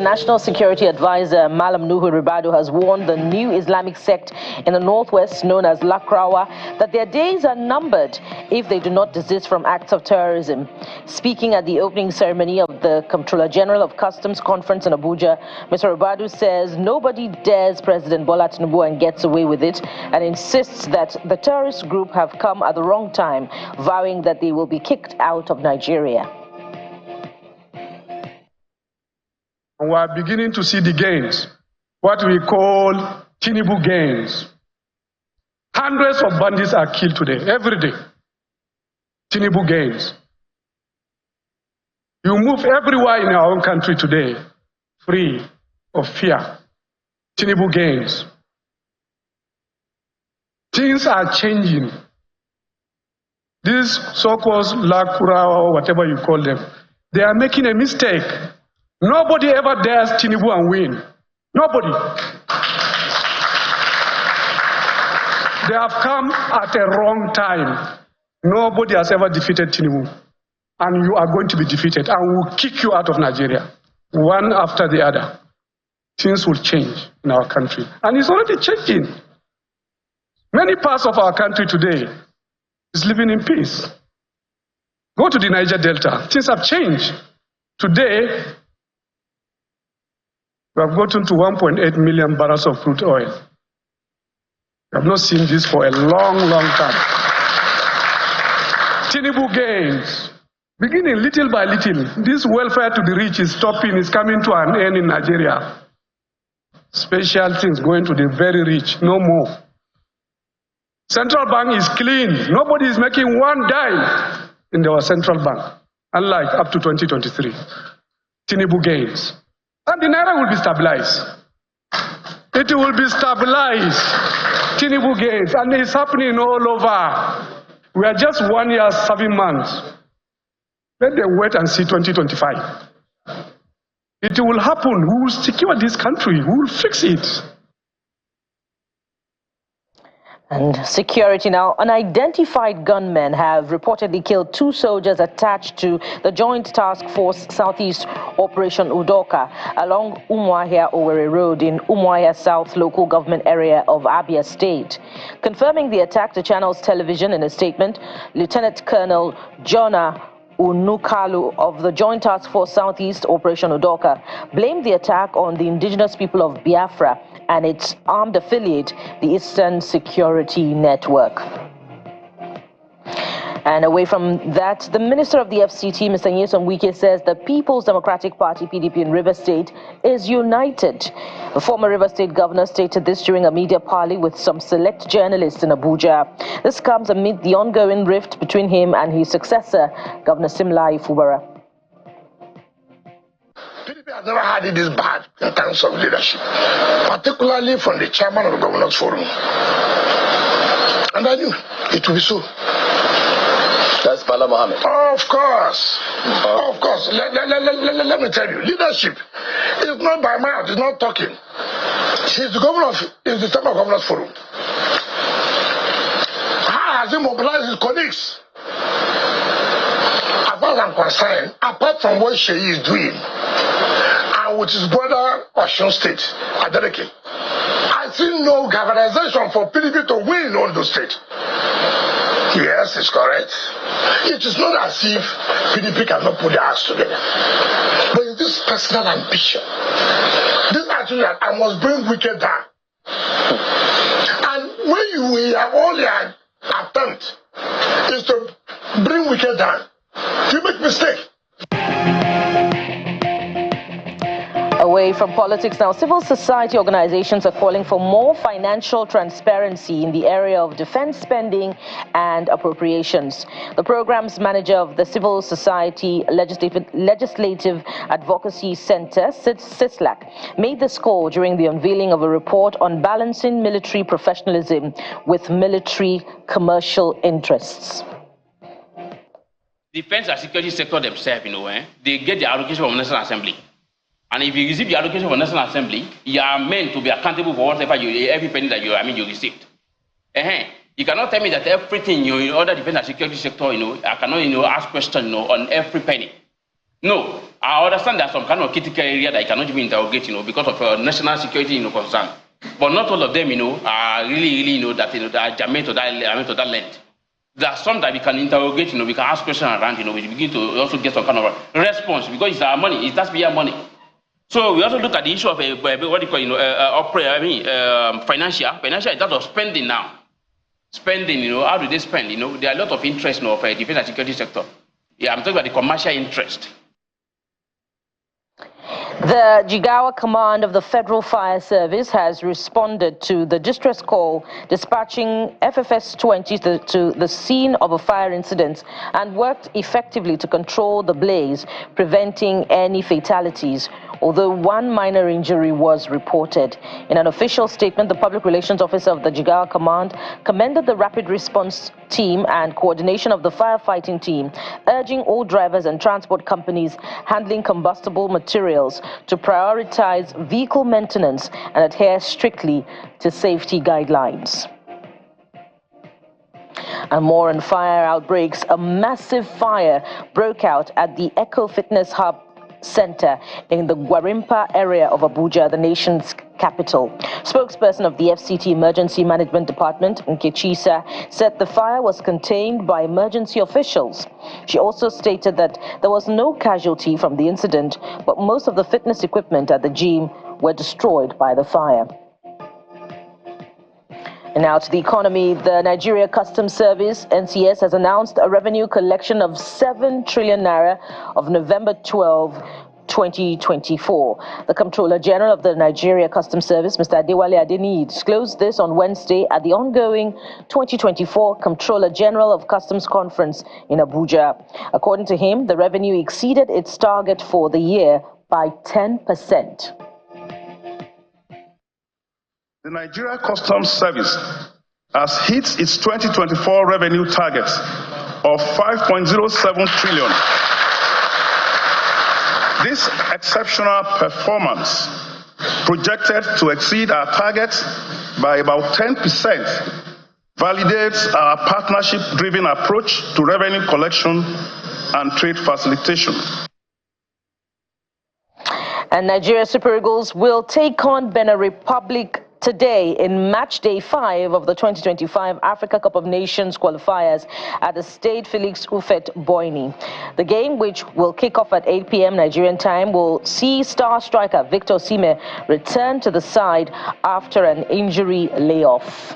National Security Advisor Malam Nuhu Ribadu has warned the new Islamic sect in the northwest known as Lakarawa that their days are numbered if they do not desist from acts of terrorism. Speaking at the opening ceremony of the Comptroller General of Customs Conference in Abuja, Mr. Ribadu says nobody dares President Bola Tinubu and gets away with it, and insists that the terrorist group have come at the wrong time, vowing that they will be kicked out of Nigeria. We are beginning to see the gains, what we call Tinubu gains. Hundreds of bandits are killed today, every day. Tinubu gains. You move everywhere in our own country today, free of fear. Tinubu gains. Things are changing. These so-called Lakarawa or whatever you call them, they are making a mistake. Nobody ever dares Tinubu and win. Nobody. They have come at a wrong time. Nobody has ever defeated Tinubu. And you are going to be defeated. And we will kick you out of Nigeria. One after the other. Things will change in our country. And it's already changing. Many parts of our country today is living in peace. Go to the Niger Delta. Things have changed. Today, we have gotten to 1.8 million barrels of crude oil. We have not seen this for a long, long time. Tinubu gains. Beginning little by little, this welfare to the rich is stopping, is coming to an end in Nigeria. Special things going to the very rich, no more. Central bank is clean. Nobody is making one dime in our central bank, unlike up to 2023. Tinubu gains. And the Naira will be stabilized. It will be stabilized. Tinubu gains. And it's happening all over. We are just 1 year, 7 months. Let them wait and see 2025. It will happen. We will secure this country. We will fix it. And security now. Unidentified gunmen have reportedly killed 2 soldiers attached to the Joint Task Force Southeast Operation Udoka along Umuahia Owerri Road in Umuahia South local government area of Abia State. Confirming the attack to Channels Television in a statement, Lieutenant Colonel Jonah Unukalu of the Joint Task Force Southeast Operation Udoka blamed the attack on the indigenous people of Biafra and its armed affiliate, the Eastern Security Network. And away from that, the Minister of the FCT, Mr. Nyesom Wike, says the People's Democratic Party, PDP, in Rivers State is united. The former Rivers State governor stated this during a media parley with some select journalists in Abuja. This comes amid the ongoing rift between him and his successor, Governor Simlai Fubara. PDP has never had it this bad in terms of leadership, particularly from the chairman of the Governors Forum. And I knew it would be so. That's Bala Mohammed. Of course. Of course. Let me tell you, leadership is not by mouth, it's not talking. He's the governor is the chairman of Governors Forum. How has he mobilized his colleagues? As far as I'm concerned, apart from what Sheyi is doing, and with his brother Osun State, Adeleke, I see no galvanization for PDP to win on the state. Yes, it's correct. It is not as if PDP cannot put their hands together. But it's this personal ambition. This attitude that I must bring Wicked down. And when you have all your attempt is to bring Wicked down, you make mistake. Away from politics now, civil society organizations are calling for more financial transparency in the area of defense spending and appropriations. The program's manager of the Civil Society Legislative Advocacy Center, CISLAC, made this call during the unveiling of a report on balancing military professionalism with military commercial interests. Defense and security sector themselves, they get the allocation from National Assembly. And if you receive the allocation from National Assembly, you are meant to be accountable for whatever every penny that you received. You cannot tell me that everything in other defense and security sector, I cannot ask questions on every penny. No, I understand there's some kind of critical area that you cannot even interrogate, because of national security, concern. But not all of them, are really, that are germane to that length. There are some that we can interrogate, we can ask questions around, we begin to also get some kind of response because it's our money. It has to be our money. So we also look at the issue of what do you call, financial. Financial is that of spending now. Spending, how do they spend? There are a lot of interest of defense and security sector. Yeah, I'm talking about the commercial interest. The Jigawa command of the Federal Fire Service has responded to the distress call, dispatching FFS-20 to the scene of a fire incident and worked effectively to control the blaze, preventing any fatalities, although one minor injury was reported. In an official statement, the Public Relations Officer of the Jigawa Command commended the rapid response team and coordination of the firefighting team, urging all drivers and transport companies handling combustible materials to prioritize vehicle maintenance and adhere strictly to safety guidelines. And more on fire outbreaks. A massive fire broke out at the Eco Fitness Hub Center in the Gwarimpa area of Abuja, the nation's capital. Spokesperson of the FCT Emergency Management Department, Nkechisa, said the fire was contained by emergency officials. She also stated that there was no casualty from the incident, but most of the fitness equipment at the gym were destroyed by the fire. And now to the economy. The Nigeria Customs Service, NCS, has announced a revenue collection of 7 trillion naira of November 12, 2024. The Comptroller General of the Nigeria Customs Service, Mr. Adewale Adeniyi, disclosed this on Wednesday at the ongoing 2024 Comptroller General of Customs Conference in Abuja. According to him, the revenue exceeded its target for the year by 10%. The Nigeria Customs Service has hit its 2024 revenue target of 5.07 trillion. This exceptional performance, projected to exceed our target by about 10%, validates our partnership-driven approach to revenue collection and trade facilitation. And Nigeria Super Eagles will take on Benin Republic today in match day 5 of the 2025 Africa Cup of Nations qualifiers at the Stade Felix Houphouët-Boigny. The game, which will kick off at 8 p.m. Nigerian time, will see star striker Victor Osimhen return to the side after an injury layoff.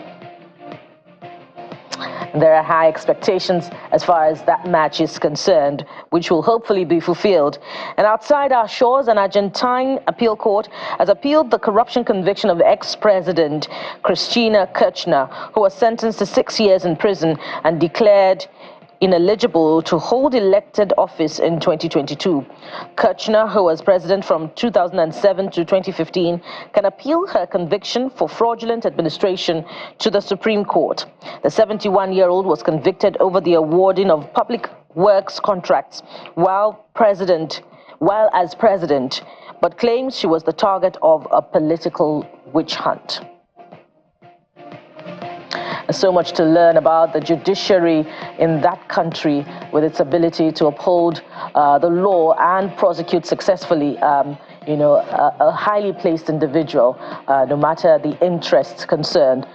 There are high expectations as far as that match is concerned, which will hopefully be fulfilled. And outside our shores, an Argentine appeal court has appealed the corruption conviction of ex-president Cristina Kirchner, who was sentenced to 6 years in prison and declared ineligible to hold elected office in 2022. Kirchner, who was president from 2007 to 2015, can appeal her conviction for fraudulent administration to the Supreme Court. The 71-year-old was convicted over the awarding of public works contracts while as president, but claims she was the target of a political witch hunt. So much to learn about the judiciary in that country, with its ability to uphold the law and prosecute successfully, a highly placed individual, no matter the interests concerned.